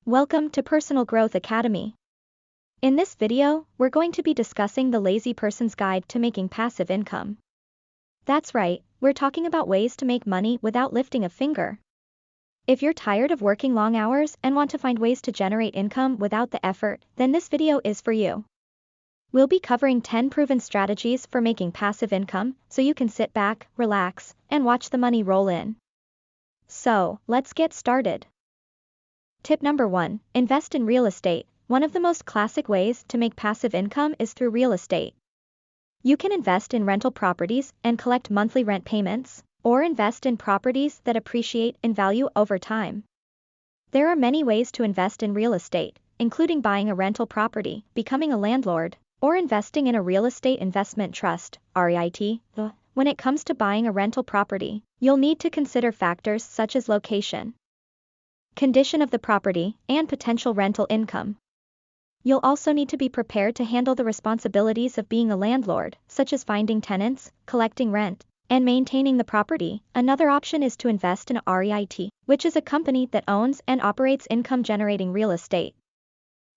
Welcome to Personal Growth Academy. In this video, we're going to be discussing the lazy person's guide to making passive income. That's right, we're talking about ways to make money without lifting a finger. If you're tired of working long hours and want to find ways to generate income without the effort, then this video is for you. We'll be covering 10 proven strategies for making passive income, so you can sit back, relax, and watch the money roll in. So, let's get started. Tip number 1, invest in real estate. One of the most classic ways to make passive income is through real estate. You can invest in rental properties and collect monthly rent payments, or invest in properties that appreciate in value over time. There are many ways to invest in real estate, including buying a rental property, becoming a landlord, or investing in a real estate investment trust, REIT. When it comes to buying a rental property, you'll need to consider factors such as location, condition of the property, and potential rental income. You'll also need to be prepared to handle the responsibilities of being a landlord, such as finding tenants, collecting rent, and maintaining the property. Another option is to invest in a REIT, which is a company that owns and operates income-generating real estate.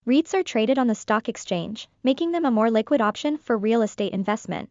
REITs are traded on the stock exchange, making them a more liquid option for real estate investment.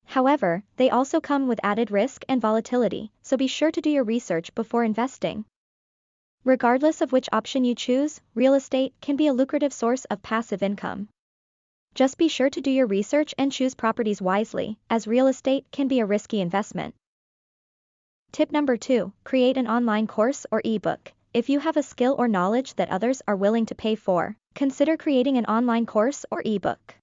However, they also come with added risk and volatility, so be sure to do your research before investing. Regardless of which option you choose, real estate can be a lucrative source of passive income. Just be sure to do your research and choose properties wisely, as real estate can be a risky investment. Tip number 2, create an online course or ebook. If you have a skill or knowledge that others are willing to pay for, consider creating an online course or ebook.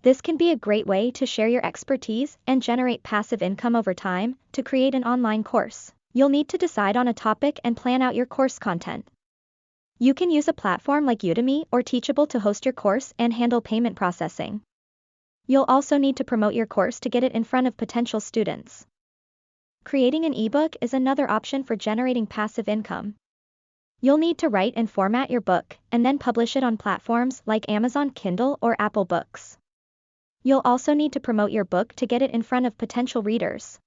This can be a great way to share your expertise and generate passive income over time. To create an online course, you'll need to decide on a topic and plan out your course content. You can use a platform like Udemy or Teachable to host your course and handle payment processing. You'll also need to promote your course to get it in front of potential students. Creating an ebook is another option for generating passive income. You'll need to write and format your book, and then publish it on platforms like Amazon Kindle or Apple Books. You'll also need to promote your book to get it in front of potential readers.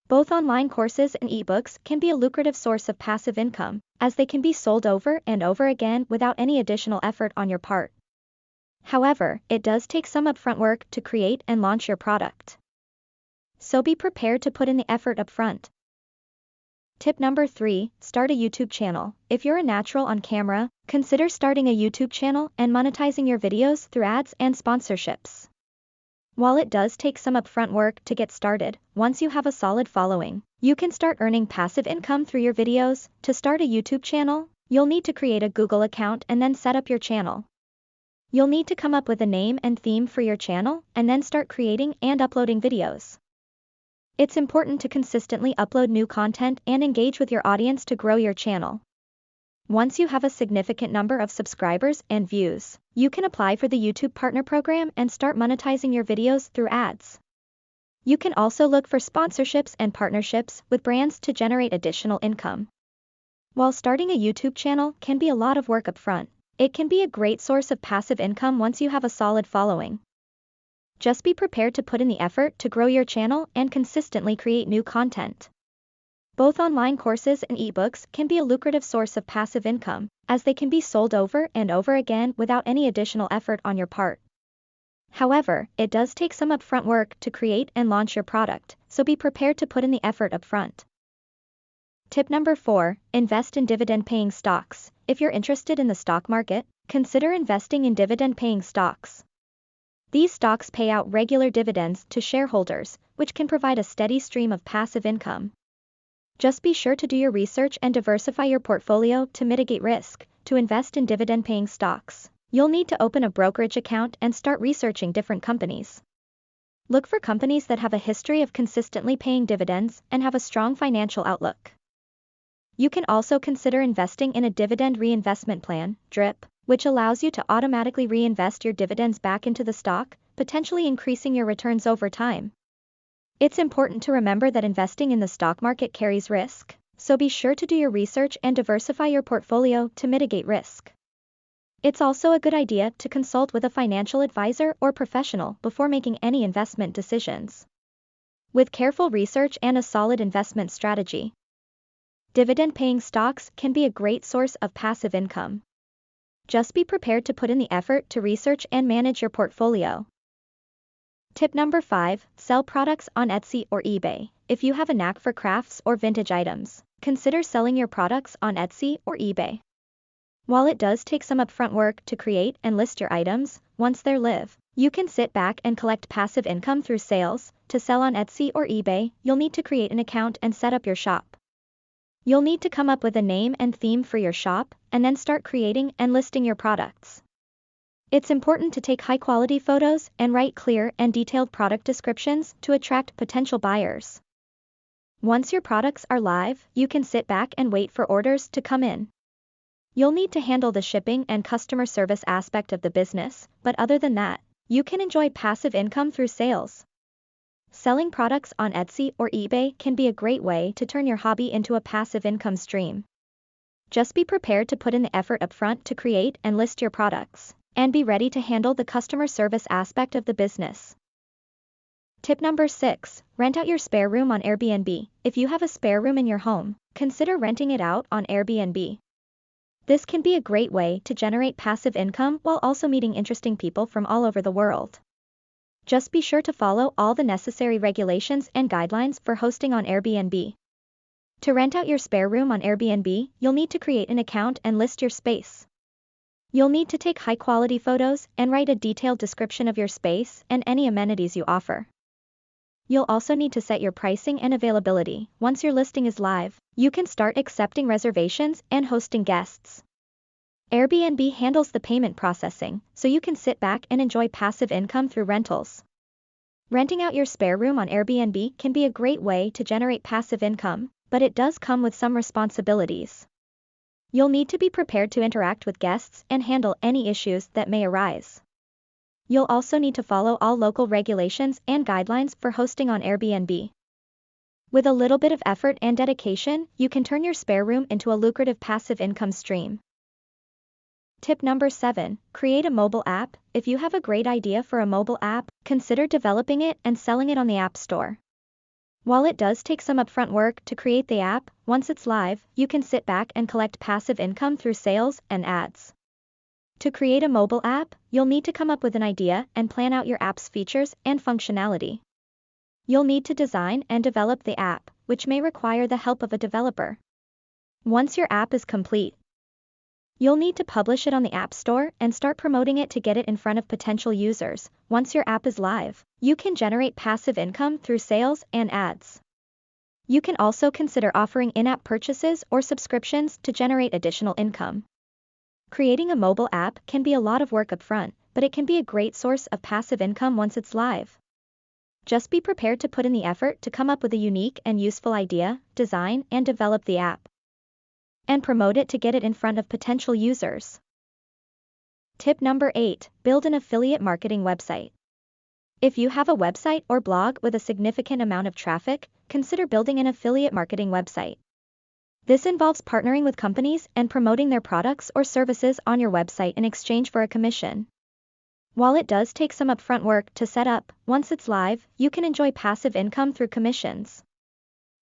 Both online courses and ebooks can be a lucrative source of passive income, as they can be sold over and over again without any additional effort on your part. However, it does take some upfront work to create and launch your product. So be prepared to put in the effort upfront. Tip number 3, start a YouTube channel. If you're a natural on camera, consider starting a YouTube channel and monetizing your videos through ads and sponsorships. While it does take some upfront work to get started, once you have a solid following, you can start earning passive income through your videos. To start a YouTube channel, you'll need to create a Google account and then set up your channel. You'll need to come up with a name and theme for your channel, and then start creating and uploading videos. It's important to consistently upload new content and engage with your audience to grow your channel. Once you have a significant number of subscribers and views, you can apply for the YouTube Partner Program and start monetizing your videos through ads. You can also look for sponsorships and partnerships with brands to generate additional income. While starting a YouTube channel can be a lot of work upfront, it can be a great source of passive income once you have a solid following. Just be prepared to put in the effort to grow your channel and consistently create new content. Both online courses and ebooks can be a lucrative source of passive income, as they can be sold over and over again without any additional effort on your part. However, it does take some upfront work to create and launch your product, so be prepared to put in the effort upfront. Tip number 4, invest in dividend-paying stocks. If you're interested in the stock market, consider investing in dividend-paying stocks. These stocks pay out regular dividends to shareholders, which can provide a steady stream of passive income. Just be sure to do your research and diversify your portfolio to mitigate risk. To invest in dividend-paying stocks, you'll need to open a brokerage account and start researching different companies. Look for companies that have a history of consistently paying dividends and have a strong financial outlook. You can also consider investing in a dividend reinvestment plan, DRIP, which allows you to automatically reinvest your dividends back into the stock, potentially increasing your returns over time. It's important to remember that investing in the stock market carries risk, so be sure to do your research and diversify your portfolio to mitigate risk. It's also a good idea to consult with a financial advisor or professional before making any investment decisions. With careful research and a solid investment strategy, Dividend-paying stocks can be a great source of passive income. Just be prepared to put in the effort to research and manage your portfolio. Tip number 5, sell products on Etsy or eBay. If you have a knack for crafts or vintage items, consider selling your products on Etsy or eBay. While it does take some upfront work to create and list your items, once they're live, you can sit back and collect passive income through sales. To sell on Etsy or eBay, you'll need to create an account and set up your shop. You'll need to come up with a name and theme for your shop, and then start creating and listing your products. It's important to take high-quality photos and write clear and detailed product descriptions to attract potential buyers. Once your products are live, you can sit back and wait for orders to come in. You'll need to handle the shipping and customer service aspect of the business, but other than that, you can enjoy passive income through sales. Selling products on Etsy or eBay can be a great way to turn your hobby into a passive income stream. Just be prepared to put in the effort upfront to create and list your products, and be ready to handle the customer service aspect of the business. Tip number 6, rent out your spare room on Airbnb. If you have a spare room in your home, consider renting it out on Airbnb. This can be a great way to generate passive income while also meeting interesting people from all over the world. Just be sure to follow all the necessary regulations and guidelines for hosting on Airbnb. To rent out your spare room on Airbnb, you'll need to create an account and list your space. You'll need to take high-quality photos and write a detailed description of your space and any amenities you offer. You'll also need to set your pricing and availability. Once your listing is live, you can start accepting reservations and hosting guests. Airbnb handles the payment processing, so you can sit back and enjoy passive income through rentals. Renting out your spare room on Airbnb can be a great way to generate passive income, but it does come with some responsibilities. You'll need to be prepared to interact with guests and handle any issues that may arise. You'll also need to follow all local regulations and guidelines for hosting on Airbnb. With a little bit of effort and dedication, you can turn your spare room into a lucrative passive income stream. Tip number 7, create a mobile app. If you have a great idea for a mobile app, consider developing it and selling it on the App Store. While it does take some upfront work to create the app, once it's live, you can sit back and collect passive income through sales and ads. To create a mobile app, you'll need to come up with an idea and plan out your app's features and functionality. You'll need to design and develop the app, which may require the help of a developer. Once your app is complete, you'll need to publish it on the App Store and start promoting it to get it in front of potential users. Once your app is live, you can generate passive income through sales and ads. You can also consider offering in-app purchases or subscriptions to generate additional income. Creating a mobile app can be a lot of work upfront, but it can be a great source of passive income once it's live. Just be prepared to put in the effort to come up with a unique and useful idea, design and develop the app, and promote it to get it in front of potential users. Tip number 8, build an affiliate marketing website. If you have a website or blog with a significant amount of traffic, consider building an affiliate marketing website. This involves partnering with companies and promoting their products or services on your website in exchange for a commission. While it does take some upfront work to set up, once it's live, you can enjoy passive income through commissions.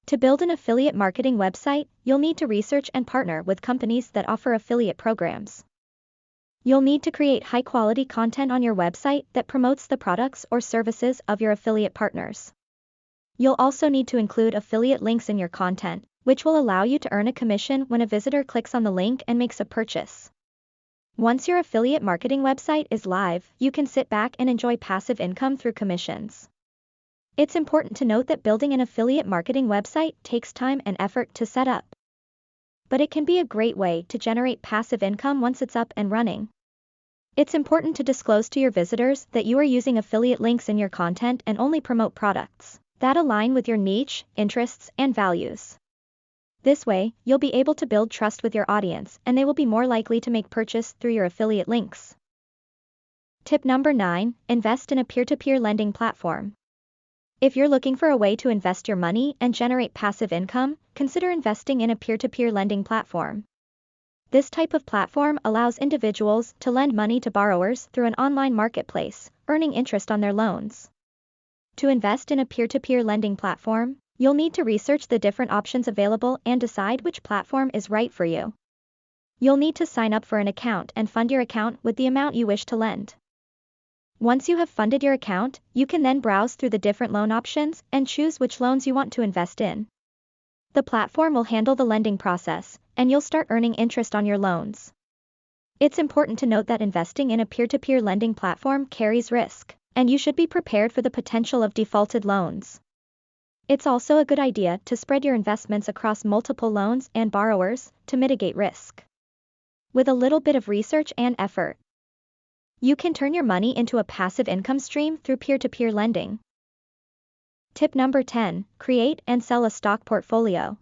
To build an affiliate marketing website, you'll need to research and partner with companies that offer affiliate programs. You'll need to create high-quality content on your website that promotes the products or services of your affiliate partners. You'll also need to include affiliate links in your content, which will allow you to earn a commission when a visitor clicks on the link and makes a purchase. Once your affiliate marketing website is live, you can sit back and enjoy passive income through commissions. It's important to note that building an affiliate marketing website takes time and effort to set up, but it can be a great way to generate passive income once it's up and running. It's important to disclose to your visitors that you are using affiliate links in your content and only promote products that align with your niche, interests, and values. This way, you'll be able to build trust with your audience and they will be more likely to make purchase through your affiliate links. Tip number 9, invest in a peer-to-peer lending platform. If you're looking for a way to invest your money and generate passive income, consider investing in a peer-to-peer lending platform. This type of platform allows individuals to lend money to borrowers through an online marketplace, earning interest on their loans. To invest in a peer-to-peer lending platform, You'll need to research the different options available and decide which platform is right for you. You'll need to sign up for an account and fund your account with the amount you wish to lend. Once you have funded your account, you can then browse through the different loan options and choose which loans you want to invest in. The platform will handle the lending process, and you'll start earning interest on your loans. It's important to note that investing in a peer-to-peer lending platform carries risk, and you should be prepared for the potential of defaulted loans. It's also a good idea to spread your investments across multiple loans and borrowers to mitigate risk. With a little bit of research and effort, you can turn your money into a passive income stream through peer-to-peer lending. Tip number 10, create and sell a stock portfolio.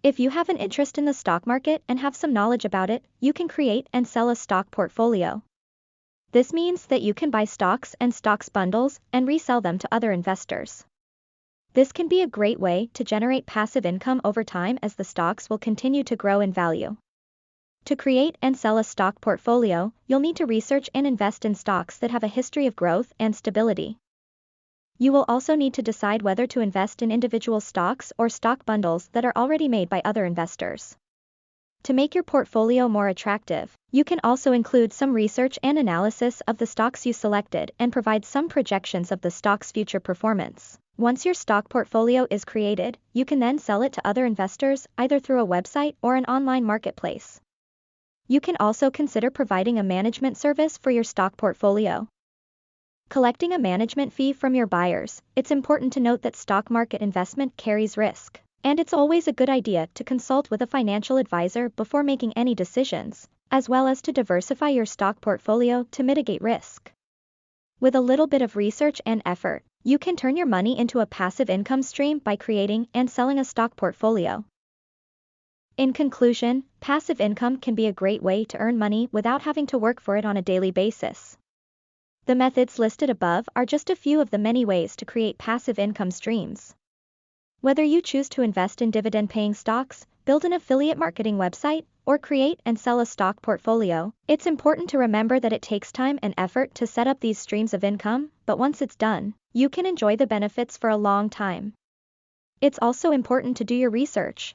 If you have an interest in the stock market and have some knowledge about it, you can create and sell a stock portfolio. This means that you can buy stocks and stocks bundles and resell them to other investors. This can be a great way to generate passive income over time as the stocks will continue to grow in value. To create and sell a stock portfolio, you'll need to research and invest in stocks that have a history of growth and stability. You will also need to decide whether to invest in individual stocks or stock bundles that are already made by other investors. To make your portfolio more attractive, you can also include some research and analysis of the stocks you selected and provide some projections of the stock's future performance. Once your stock portfolio is created, you can then sell it to other investors either through a website or an online marketplace. You can also consider providing a management service for your stock portfolio. Collecting a management fee from your buyers, it's important to note that stock market investment carries risk, and it's always a good idea to consult with a financial advisor before making any decisions, as well as to diversify your stock portfolio to mitigate risk. With a little bit of research and effort, you can turn your money into a passive income stream by creating and selling a stock portfolio. In conclusion, passive income can be a great way to earn money without having to work for it on a daily basis. The methods listed above are just a few of the many ways to create passive income streams. Whether you choose to invest in dividend-paying stocks, build an affiliate marketing website, or create and sell a stock portfolio, it's important to remember that it takes time and effort to set up these streams of income, but once it's done, you can enjoy the benefits for a long time. It's also important to do your research.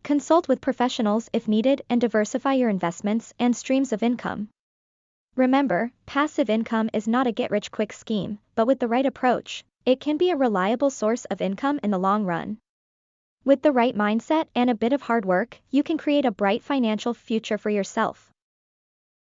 Consult with professionals if needed and diversify your investments and streams of income. Remember, passive income is not a get-rich-quick scheme, but with the right approach, it can be a reliable source of income in the long run. With the right mindset and a bit of hard work, you can create a bright financial future for yourself.